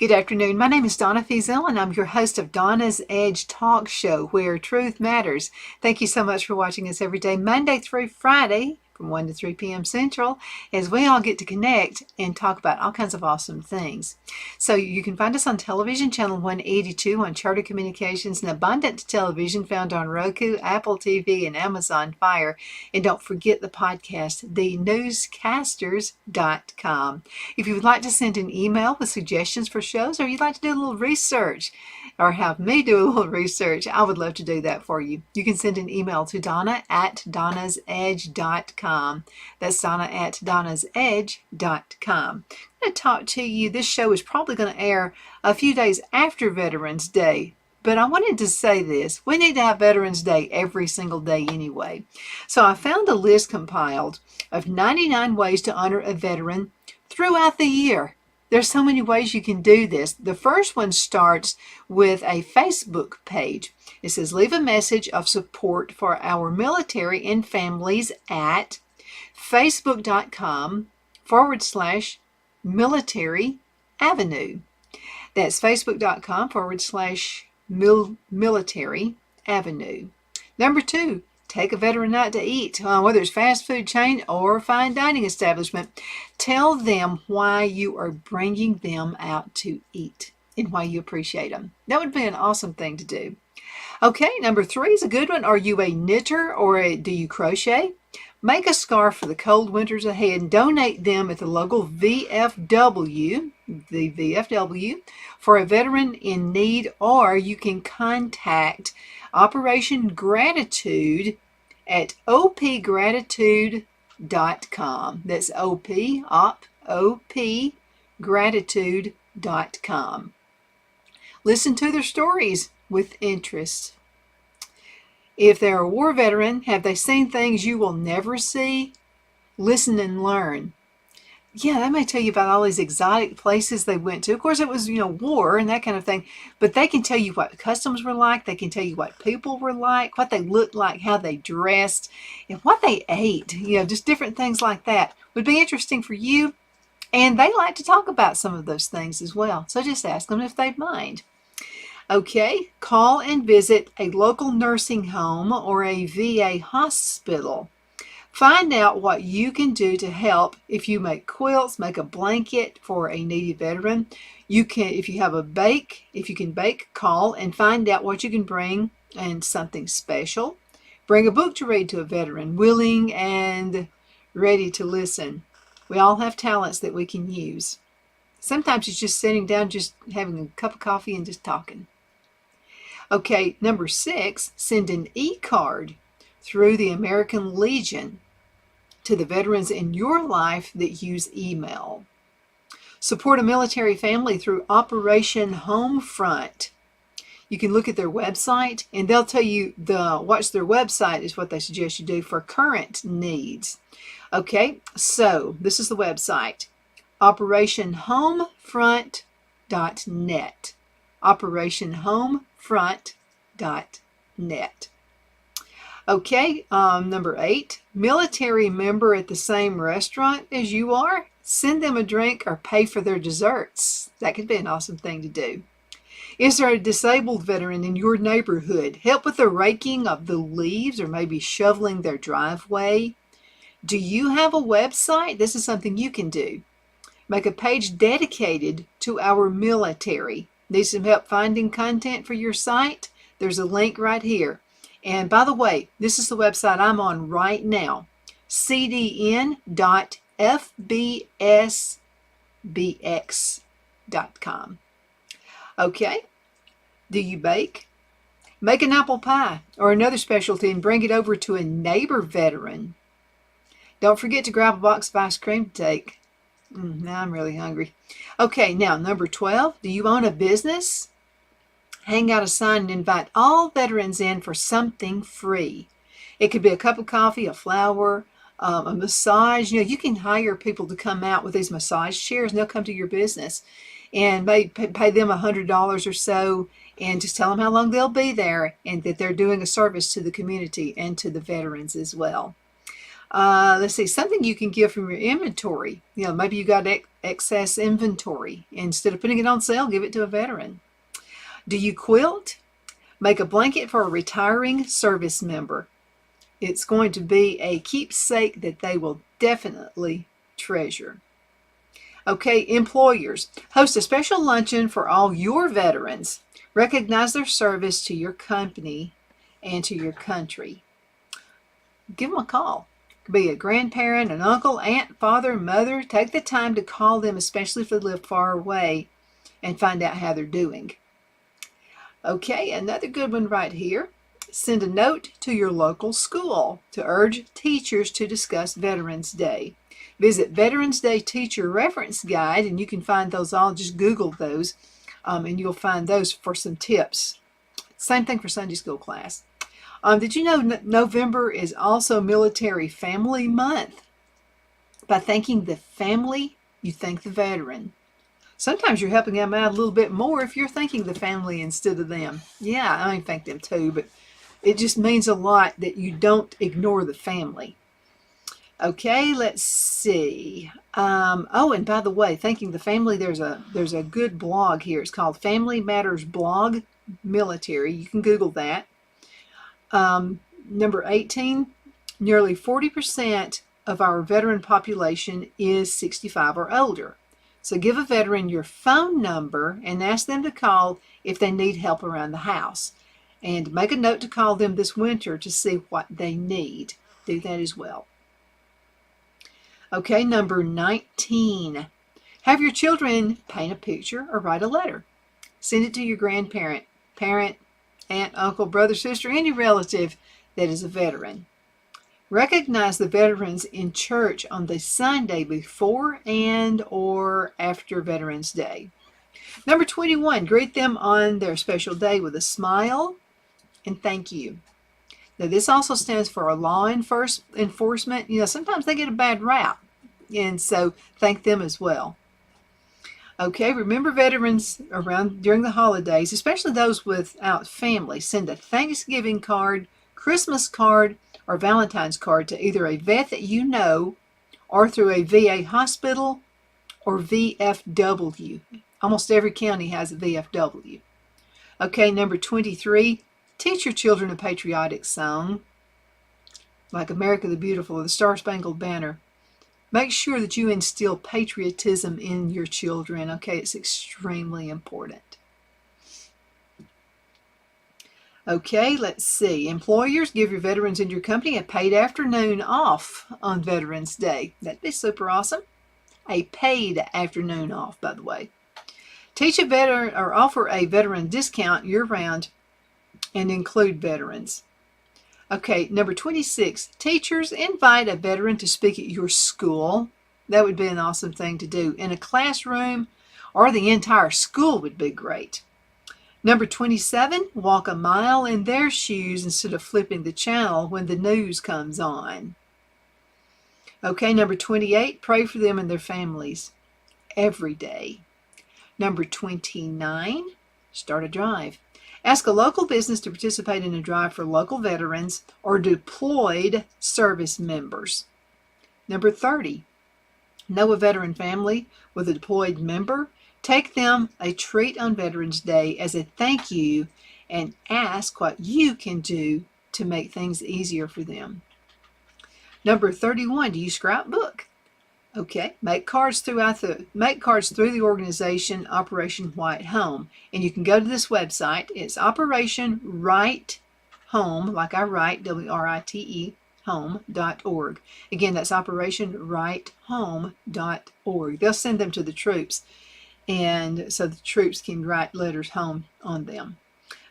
Good afternoon. My name is Donna Feazell, and I'm your host of Donna's Edge Talk Show, where truth matters. Thank you so much for watching us every day, Monday through Friday, from 1 to 3 p.m. Central, as we all get to connect and talk about all kinds of awesome things. So you can find us on television, channel 182 on Charter Communications and Abundant Television, found on Roku, Apple TV, and Amazon Fire. And don't forget the podcast, thenewscasters.com. If you would like to send an email with suggestions for shows, or you'd like to do a little research, or have me do a little research, I would love to do that for you. You can send an email to Donna at donnasedge.com. That's Donna at donnasedge.com. I'm going to talk to you. This show is probably going to air a few days after Veterans Day, but I wanted to say this. We need to have Veterans Day every single day anyway. So I found a list compiled of 99 ways to honor a veteran throughout the year. There's so many ways you can do this. The first one starts with a Facebook page. It says, leave a message of support for our military and families at facebook.com/military avenue. That's facebook.com/military avenue. Number 2, take a veteran out to eat, whether it's fast food chain or fine dining establishment. Tell them why you are bringing them out to eat and why you appreciate them. That would be an awesome thing to do. Okay, number 3 is a good one. Are you a knitter or do you crochet? Make a scarf for the cold winters ahead and donate them at the local VFW, the VFW, for a veteran in need, or you can contact Operation Gratitude at opgratitude.com. That's opgratitude.com. Listen to their stories with interest. If they're a war veteran, have they seen things you will never see? Listen and learn. Yeah, they may tell you about all these exotic places they went to. Of course, it was, war and that kind of thing. But they can tell you what customs were like. They can tell you what people were like, what they looked like, how they dressed, and what they ate. Just different things like that would be interesting for you. And they like to talk about some of those things as well. So just ask them if they'd mind. Okay, call and visit a local nursing home or a VA hospital. Find out what you can do to help. If you make quilts, make a blanket for a needy veteran. You can, if you can bake, call and find out what you can bring and something special. Bring a book to read to a veteran, willing and ready to listen. We all have talents that we can use. Sometimes it's just sitting down, just having a cup of coffee and just talking. Okay, number 6, send an e-card through the American Legion to the veterans in your life that use email. Support a military family through Operation Homefront. You can look at their website and they'll tell you watch their website is what they suggest you do for current needs. Okay, so this is the website, operationhomefront.net. operationhomefront.net. Okay, number 8, military member at the same restaurant as you are, send them a drink or pay for their desserts. That could be an awesome thing to do. Is there a disabled veteran in your neighborhood? Help with the raking of the leaves or maybe shoveling their driveway. Do you have a website? This is something you can do. Make a page dedicated to our military. Need some help finding content for your site? There's a link right here. And by the way, this is the website I'm on right now, cdn.fbsbx.com. Okay, do you bake? Make an apple pie or another specialty and bring it over to a neighbor veteran. Don't forget to grab a box of ice cream to take. Now I'm really hungry. Okay, now number 12, do you own a business? Hang out a sign and invite all veterans in for something free. It could be a cup of coffee, a flower, a massage. You can hire people to come out with these massage chairs and they'll come to your business and pay them $100 or so and just tell them how long they'll be there and that they're doing a service to the community and to the veterans as well. Let's see, something you can give from your inventory. Maybe you got excess inventory. Instead of putting it on sale, give it to a veteran. Do you quilt? Make a blanket for a retiring service member. It's going to be a keepsake that they will definitely treasure. Okay, employers, host a special luncheon for all your veterans. Recognize their service to your company and to your country. Give them a call. It could be a grandparent, an uncle, aunt, father, mother. Take the time to call them, especially if they live far away, and find out how they're doing. Okay, another good one right here. Send a note to your local school to urge teachers to discuss Veterans Day. Visit Veterans Day Teacher Reference Guide, and you can find those all. Just Google those, and you'll find those for some tips. Same thing for Sunday school class. Did you know November is also Military Family Month? By thanking the family, you thank the veteran. Sometimes you're helping them out a little bit more if you're thanking the family instead of them. Yeah, I thank them too, but it just means a lot that you don't ignore the family. Okay, let's see. And by the way, thanking the family, there's a good blog here. It's called Family Matters Blog Military. You can Google that. Number 18, nearly 40% of our veteran population is 65 or older. So give a veteran your phone number and ask them to call if they need help around the house. And make a note to call them this winter to see what they need. Do that as well. Okay, number 19. Have your children paint a picture or write a letter. Send it to your grandparent, parent, aunt, uncle, brother, sister, any relative that is a veteran. Recognize the veterans in church on the Sunday before and or after Veterans Day. Number 21, greet them on their special day with a smile and thank you. Now, this also stands for a law enforcement. Sometimes they get a bad rap, and so thank them as well. Okay, remember veterans around during the holidays, especially those without family. Send a Thanksgiving card, Christmas card, or Valentine's card to either a vet that you know or through a VA hospital or VFW. Almost every county has a VFW. Okay, number 23, teach your children a patriotic song like America the Beautiful or the Star Spangled Banner. Make sure that you instill patriotism in your children. Okay, it's extremely important. Okay, let's see. Employers, give your veterans in your company a paid afternoon off on Veterans Day. That'd be super awesome. A paid afternoon off, by the way. Teach a veteran or offer a veteran discount year-round and include veterans. Okay, number 26, teachers, invite a veteran to speak at your school. That would be an awesome thing to do. In a classroom or the entire school would be great. Number 27, walk a mile in their shoes instead of flipping the channel when the news comes on. Okay, number 28, pray for them and their families every day. Number 29, start a drive. Ask a local business to participate in a drive for local veterans or deployed service members. Number 30, know a veteran family with a deployed member. Take them a treat on Veterans Day as a thank you and ask what you can do to make things easier for them. Number 31, do you scrapbook? Okay, make cards through the organization Operation White Home, and you can go to this website. It's Operation Write Home, like I write, WRITE, home.org. Again, that's operationwritehome.org. They'll send them to the troops, and so the troops can write letters home on them.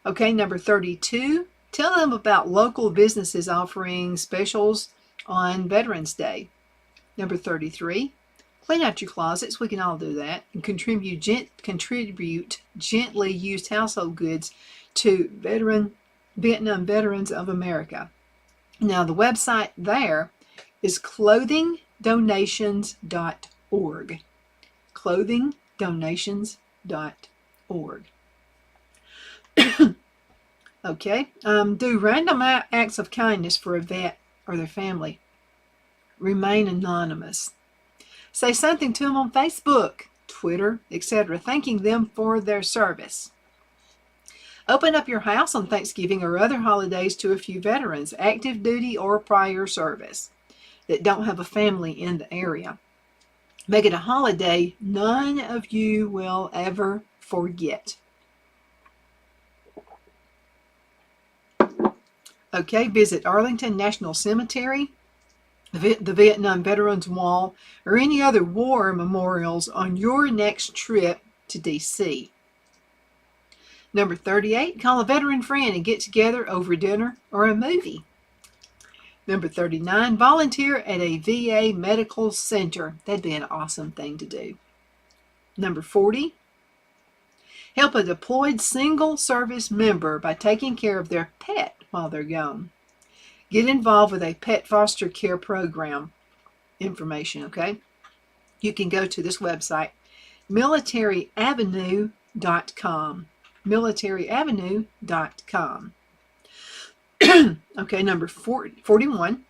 Okay, number 32, tell them about local businesses offering specials on Veterans Day. Number 33, clean out your closets. We can all do that. And contribute gently used household goods to Vietnam Veterans of America. Now, the website there is clothingdonations.org. Clothingdonations.org. Okay, do random acts of kindness for a vet or their family. remain anonymous. Say something to them on Facebook, Twitter, etc., thanking them for their service. Open up your house on Thanksgiving or other holidays to a few veterans, active duty or prior service, that don't have a family in the area. Make it a holiday none of you will ever forget. Okay, visit Arlington National Cemetery, the Vietnam Veterans Wall, or any other war memorials on your next trip to D.C. Number 38, call a veteran friend and get together over dinner or a movie. Number 39, volunteer at a VA medical center. That'd be an awesome thing to do. Number 40, help a deployed single service member by taking care of their pet while they're gone. Get involved with a pet foster care program. Information, okay? You can go to this website, militaryavenue.com. militaravenue.com. Okay, number 41.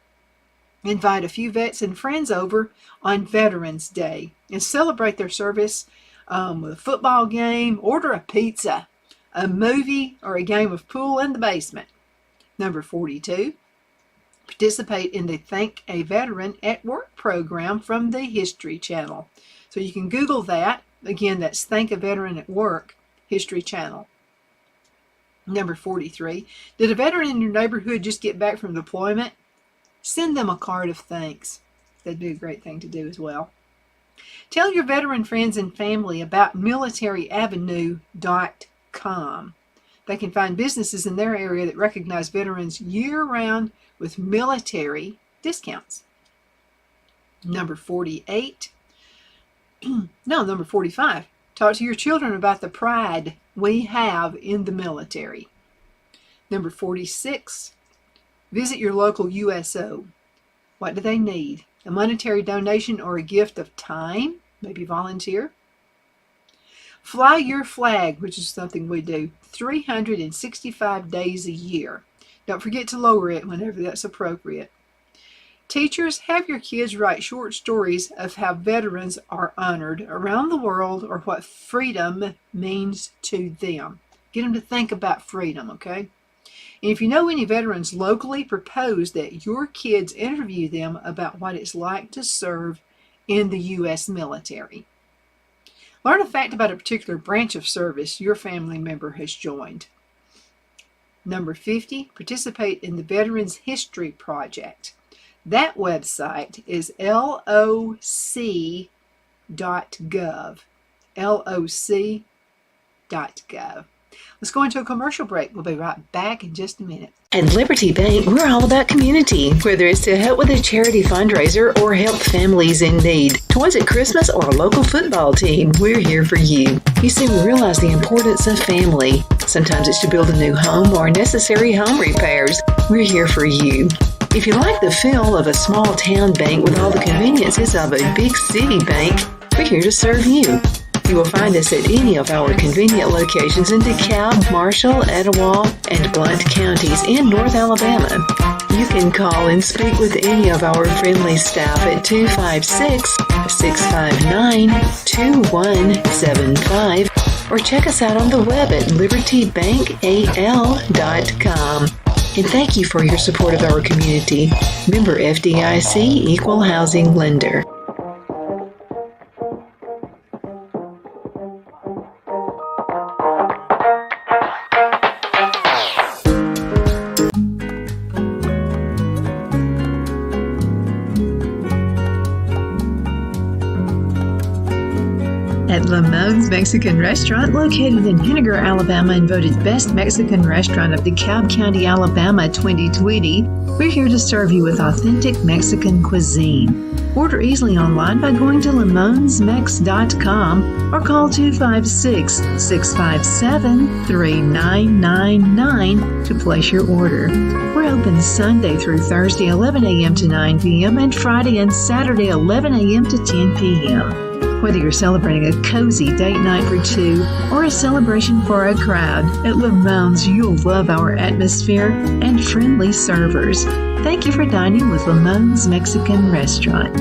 Invite a few vets and friends over on Veterans Day and celebrate their service with a football game, order a pizza, a movie, or a game of pool in the basement. Number 42. Participate in the Thank a Veteran at Work program from the History Channel. So you can Google that. Again, that's Thank a Veteran at Work, History Channel. Number 43. Did a veteran in your neighborhood just get back from deployment? Send them a card of thanks. That'd be a great thing to do as well. Tell your veteran friends and family about militaryavenue.com. They can find businesses in their area that recognize veterans year-round with military discounts. Number 48. Number 45. Talk to your children about the pride we have in the military. Number 46. Visit your local USO. What do they need? A monetary donation or a gift of time? Maybe volunteer. Fly your flag, which is something we do 365 days a year. Don't forget to lower it whenever that's appropriate. Teachers, have your kids write short stories of how veterans are honored around the world or what freedom means to them. Get them to think about freedom, okay? And if you know any veterans locally, propose that your kids interview them about what it's like to serve in the U.S. military. Learn a fact about a particular branch of service your family member has joined. Number 50, participate in the Veterans History Project. That website is loc.gov. loc.gov. Let's go into a commercial break. We'll be right back in just a minute. At Liberty Bank, we're all about community. Whether it's to help with a charity fundraiser or help families in need, toys at Christmas or a local football team, we're here for you. You see, we realize the importance of family. Sometimes it's to build a new home or necessary home repairs. We're here for you. If you like the feel of a small town bank with all the conveniences of a big city bank, we're here to serve you. You will find us at any of our convenient locations in DeKalb, Marshall, Etowah, and Blount counties in North Alabama. You can call and speak with any of our friendly staff at 256-659-2175 or check us out on the web at libertybankal.com. And thank you for your support of our community. Member FDIC Equal Housing Lender. At Lamone's Mexican Restaurant, located in Henniger, Alabama, and voted Best Mexican Restaurant of DeKalb County, Alabama 2020, we're here to serve you with authentic Mexican cuisine. Order easily online by going to lamonsmex.com or call 256-657-3999 to place your order. We're open Sunday through Thursday 11 a.m. to 9 p.m. and Friday and Saturday 11 a.m. to 10 p.m. Whether you're celebrating a cozy date night for two or a celebration for a crowd, at Lamone's you'll love our atmosphere and friendly servers. Thank you for dining with Lamone's Mexican Restaurant.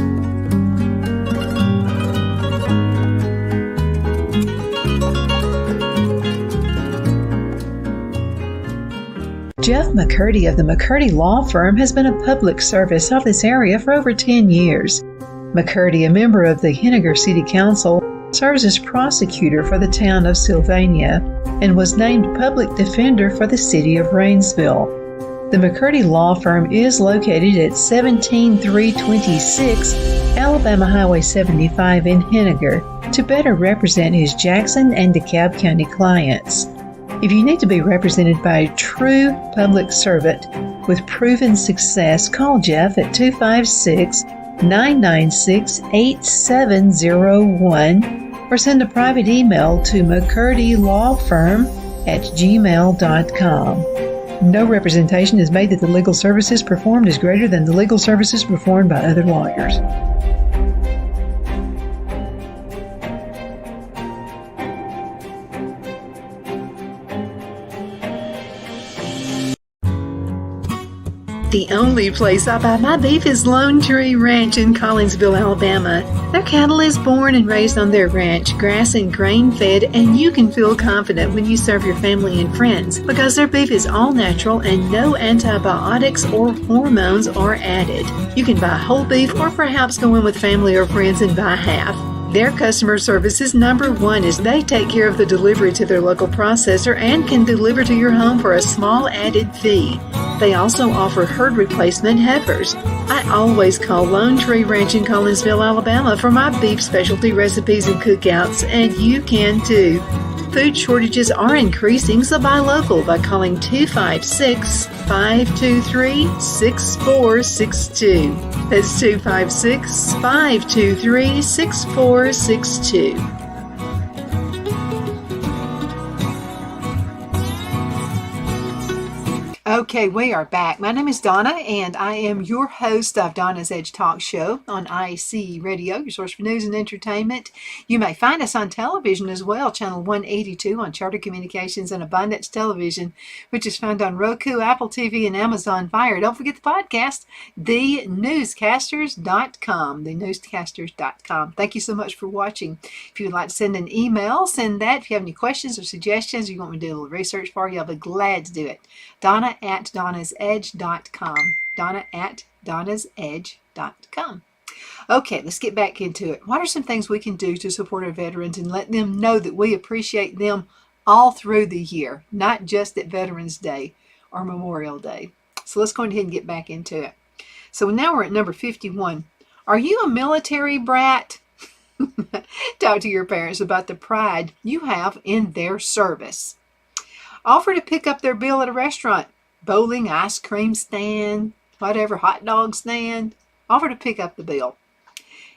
Jeff McCurdy of the McCurdy Law Firm has been a public service of this area for over 10 years. McCurdy, a member of the Henniger City Council, serves as prosecutor for the town of Sylvania and was named public defender for the city of Rainsville. The McCurdy Law Firm is located at 17326 Alabama Highway 75 in Henniger to better represent his Jackson and DeKalb County clients. If you need to be represented by a true public servant with proven success, call Jeff at 256-996-8701 or send a private email to mccurdylawfirm@gmail.com. No representation is made that the legal services performed is greater than the legal services performed by other lawyers. The only place I buy my beef is Lone Tree Ranch in Collinsville, Alabama. Their cattle is born and raised on their ranch, grass and grain fed, and you can feel confident when you serve your family and friends because their beef is all natural and no antibiotics or hormones are added. You can buy whole beef or perhaps go in with family or friends and buy half. Their customer service is number one as they take care of the delivery to their local processor and can deliver to your home for a small added fee. They also offer herd replacement heifers. I always call Lone Tree Ranch in Collinsville, Alabama for my beef specialty recipes and cookouts, and you can too. Food shortages are increasing, so buy local by calling 256-523-6462. That's 256-523-6462. Okay, we are back. My name is Donna, and I am your host of Donna's Edge Talk Show on IC Radio, your source for news and entertainment. You may find us on television as well, channel 182 on Charter Communications and Abundance Television, which is found on Roku, Apple TV, and Amazon Fire. Don't forget the podcast, thenewscasters.com, thenewscasters.com. Thank you so much for watching. If you would like to send an email, send that. If you have any questions or suggestions, you want me to do a little research for you, I'll be glad to do it. Donna@donnasedge.com. Donna@donnasedge.com. Okay, let's get back into it. What are some things we can do to support our veterans and let them know that we appreciate them all through the year, not just at Veterans Day or Memorial Day? So let's go ahead and get back into it. So now we're at number 51. Are you a military brat? Talk to your parents about the pride you have in their service. Offer to pick up their bill at a restaurant, bowling, ice cream stand, whatever, hot dog stand. Offer to pick up the bill.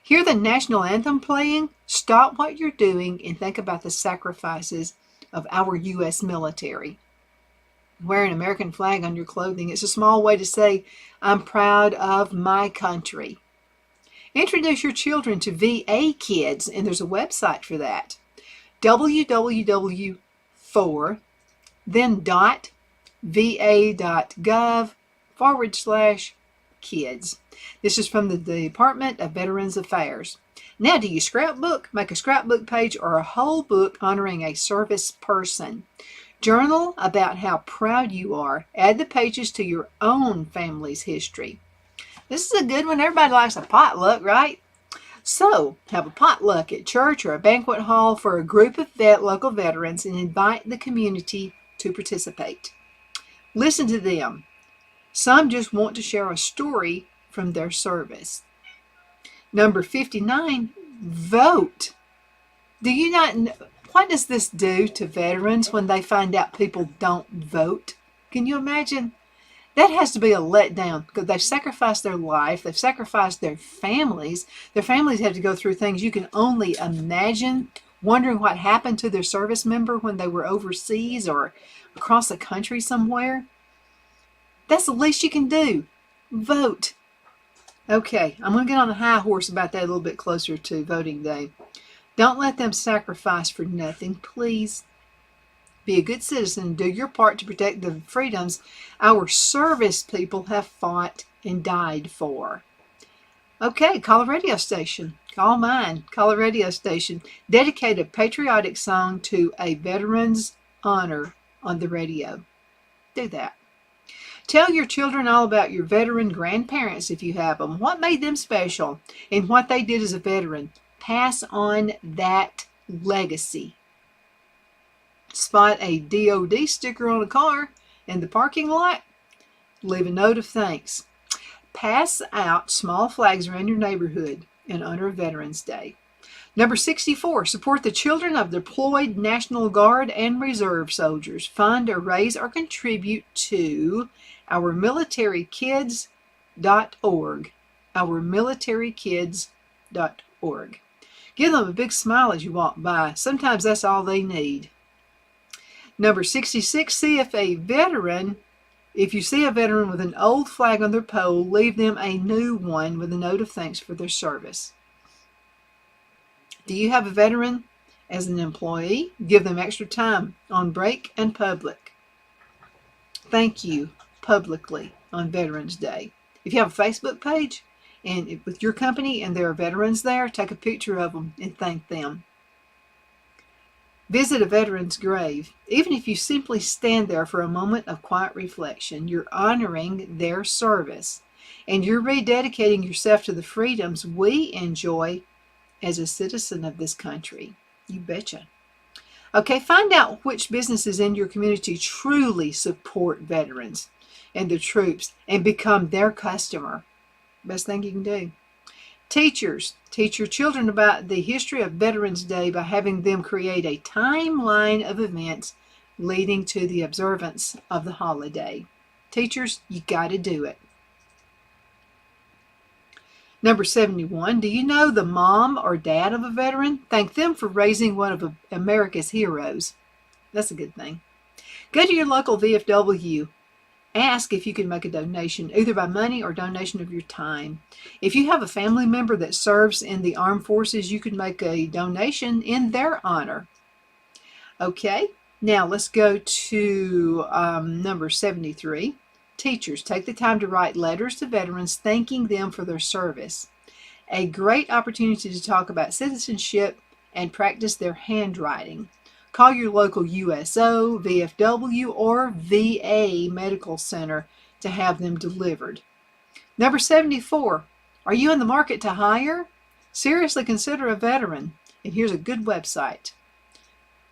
Hear the national anthem playing? Stop what you're doing and think about the sacrifices of our U.S. military. Wear an American flag on your clothing. It's a small way to say, I'm proud of my country. Introduce your children to VA Kids, and there's a website for that. www.va.gov /kids. This is from the Department of Veterans Affairs. Now, do you scrapbook? Make a scrapbook page or a whole book honoring a service person. Journal about how proud you are. Add the pages to your own family's history. This is a good one. Everybody likes a potluck, right? So, have a potluck at church or a banquet hall for a group of local veterans and invite the community to participate. Listen to them. Some just want to share a story from their service. Number 59, vote. Do you not know, what does this do to veterans when they find out people don't vote? Can you imagine? That has to be a letdown because they've sacrificed their life. They've sacrificed their families. Their families have to go through things you can only imagine, wondering what happened to their service member when they were overseas or across the country somewhere. That's the least you can do. Vote. Okay, I'm going to get on the high horse about that a little bit closer to voting day. Don't let them sacrifice for nothing, please. Be a good citizen and do your part to protect the freedoms our service people have fought and died for. Okay, call a radio station. Call mine. Call a radio station. Dedicate a patriotic song to a veteran's honor on the radio. Do that. Tell your children all about your veteran grandparents if you have them. What made them special and what they did as a veteran. Pass on that legacy. Spot a DOD sticker on a car in the parking lot. Leave a note of thanks. Pass out small flags around your neighborhood in honor of Veterans Day. Number 64, support the children of deployed National Guard and Reserve soldiers. Fund or raise or contribute to ourmilitarykids.org. Ourmilitarykids.org. Give them a big smile as you walk by. Sometimes that's all they need. Number 66, if you see a veteran with an old flag on their pole, leave them a new one with a note of thanks for their service. Do you have a veteran as an employee? Give them extra time on break and public. Thank you publicly on Veterans Day. If you have a Facebook page and with your company and there are veterans there, take a picture of them and thank them. Visit a veteran's grave. Even if you simply stand there for a moment of quiet reflection, you're honoring their service and you're rededicating yourself to the freedoms we enjoy as a citizen of this country. You betcha. Okay, find out which businesses in your community truly support veterans and the troops and become their customer. Best thing you can do. Teachers, teach your children about the history of Veterans Day by having them create a timeline of events leading to the observance of the holiday. Teachers, you got to do it. Number 71, do you know the mom or dad of a veteran? Thank them for raising one of America's heroes. That's a good thing. Go to your local VFW. Ask if you can make a donation, either by money or donation of your time. If you have a family member that serves in the armed forces, you can make a donation in their honor. Okay, now let's go to number 73. Teachers, take the time to write letters to veterans thanking them for their service. A great opportunity to talk about citizenship and practice their handwriting. Call your local USO, VFW, or VA medical center to have them delivered. Number 74, are you in the market to hire? Seriously consider a veteran. And here's a good website.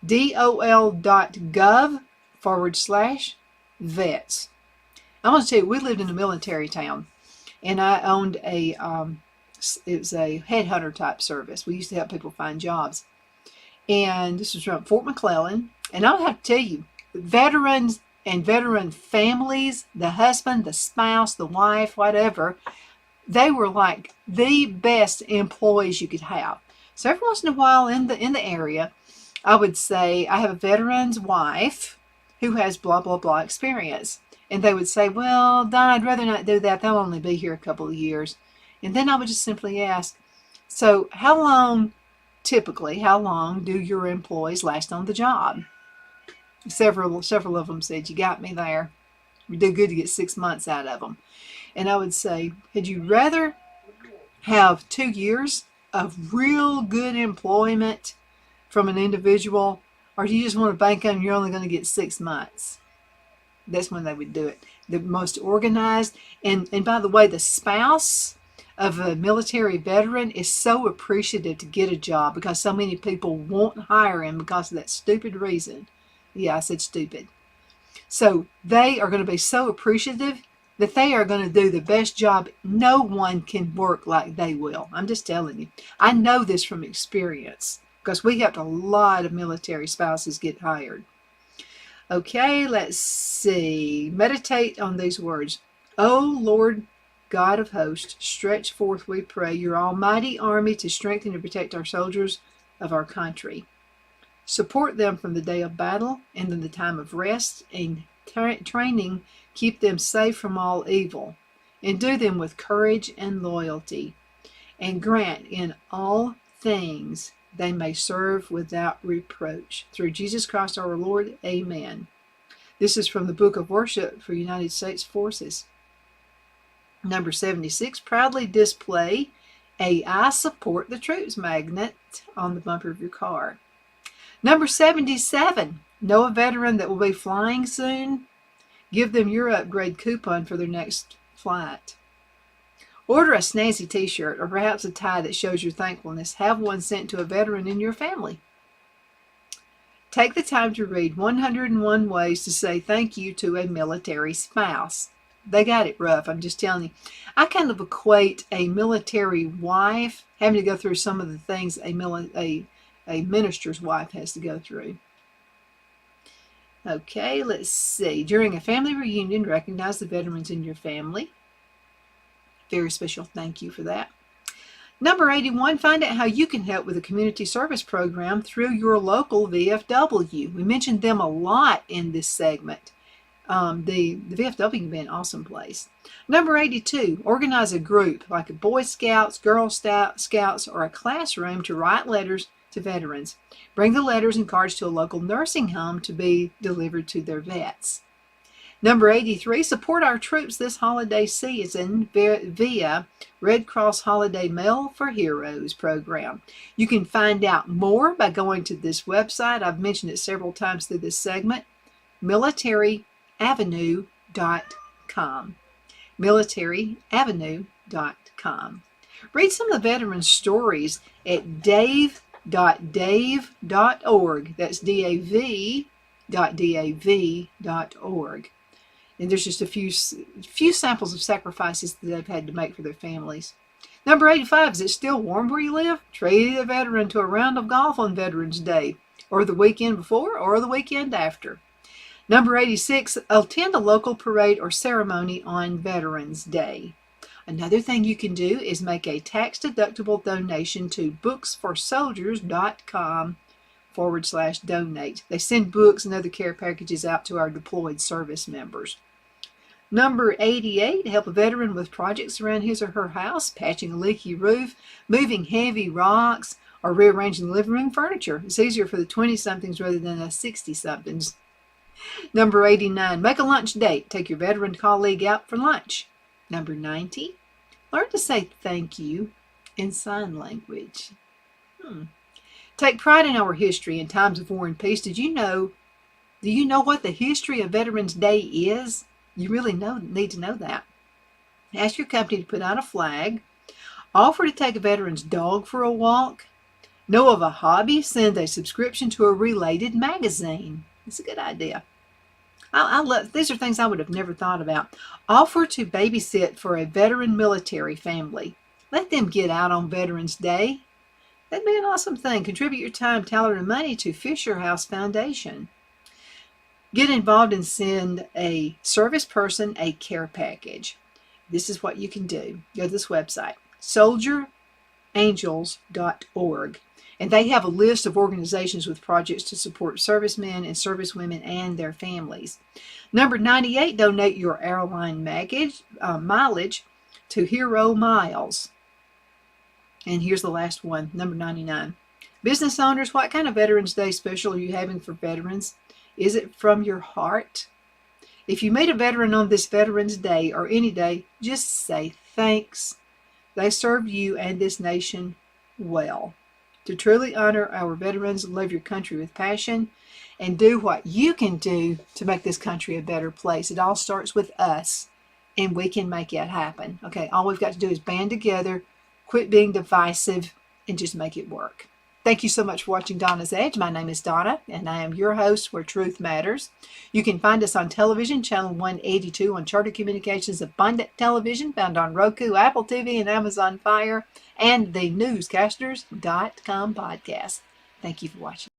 dol.gov/vets. I want to tell you, we lived in a military town, and I owned it was a headhunter type service. We used to help people find jobs. And this was from Fort McClellan. And I'll have to tell you, veterans and veteran families, the husband, the spouse, the wife, whatever, they were like the best employees you could have. So every once in a while in the area, I would say, I have a veteran's wife who has blah, blah, blah experience. And they would say, well, Don, I'd rather not do that. They'll only be here a couple of years. And then I would just simply ask, so how long do your employees last on the job? Several of them said, you got me there. We do good to get 6 months out of them. And I would say, would you rather have 2 years of real good employment from an individual, or do you just want to bank on you're only going to get 6 months? That's when they would do it. The most organized. And by the way, the spouse of a military veteran is so appreciative to get a job because so many people won't hire him because of that stupid reason. Yeah, I said stupid. So they are going to be so appreciative that they are going to do the best job. No one can work like they will. I'm just telling you. I know this from experience because we helped a lot of military spouses get hired. Okay, let's see. Meditate on these words. O Lord God of hosts, stretch forth, we pray, your almighty army to strengthen and protect our soldiers of our country. Support them from the day of battle and in the time of rest and training. Keep them safe from all evil. And do them with courage and loyalty. And grant in all things they may serve without reproach. Through Jesus Christ our Lord, amen. This is from the Book of Worship for United States Forces. Number 76, proudly display a I support the troops magnet on the bumper of your car. Number 77, know a veteran that will be flying soon? Give them your upgrade coupon for their next flight. Order a snazzy t-shirt or perhaps a tie that shows your thankfulness. Have one sent to a veteran in your family. Take the time to read 101 Ways to Say Thank You to a Military Spouse. They got it rough, I'm just telling you. I kind of equate a military wife having to go through some of the things a minister's wife has to go through. Okay, let's see. During a family reunion, recognize the veterans in your family. Very special thank you for that. Number 81, find out how you can help with a community service program through your local VFW. We mentioned them a lot in this segment. The VFW can be an awesome place. Number 82, organize a group like a Boy Scouts, Girl Scouts, or a classroom to write letters to veterans. Bring the letters and cards to a local nursing home to be delivered to their vets. Number 83, support our troops this holiday season via Red Cross Holiday Mail for Heroes program. You can find out more by going to this website. I've mentioned it several times through this segment, militaryavenue.com. militaravenue.com. Read some of the veterans' stories at dave.dave.org. That's DAV.DAV.org. And there's just a few samples of sacrifices that they've had to make for their families. Number 85, is it still warm where you live? Treat a veteran to a round of golf on Veterans Day, or the weekend before, or the weekend after. Number 86, attend a local parade or ceremony on Veterans Day. Another thing you can do is make a tax-deductible donation to booksforsoldiers.com/donate. They send books and other care packages out to our deployed service members. Number 88, help a veteran with projects around his or her house, patching a leaky roof, moving heavy rocks, or rearranging the living room furniture. It's easier for the 20-somethings rather than the 60-somethings. Number 89, make a lunch date. Take your veteran colleague out for lunch. Number 90, learn to say thank you in sign language. Take pride in our history in times of war and peace. Do you know what the history of Veterans Day is? You really need to know that. Ask your company to put out a flag. Offer to take a veteran's dog for a walk. Know of a hobby? Send a subscription to a related magazine. It's a good idea. I love, these are things I would have never thought about. Offer to babysit for a veteran military family. Let them get out on Veterans Day. That'd be an awesome thing. Contribute your time, talent, and money to Fisher House Foundation. Get involved and send a service person a care package. This is what you can do. Go to this website, soldierangels.org. And they have a list of organizations with projects to support servicemen and servicewomen and their families. Number 98, donate your airline mileage to Hero Miles. And here's the last one, number 99. Business owners, what kind of Veterans Day special are you having for veterans? Is it from your heart? If you meet a veteran on this Veterans Day or any day, just say thanks. They served you and this nation well. To truly honor our veterans, love your country with passion, and do what you can do to make this country a better place. It all starts with us, and we can make it happen. Okay, all we've got to do is band together, quit being divisive, and just make it work. Thank you so much for watching Donna's Edge. My name is Donna, and I am your host where truth matters. You can find us on television, channel 182 on Charter Communications Abundant Television, found on Roku, Apple TV, and Amazon Fire, and the newscasters.com podcast. Thank you for watching.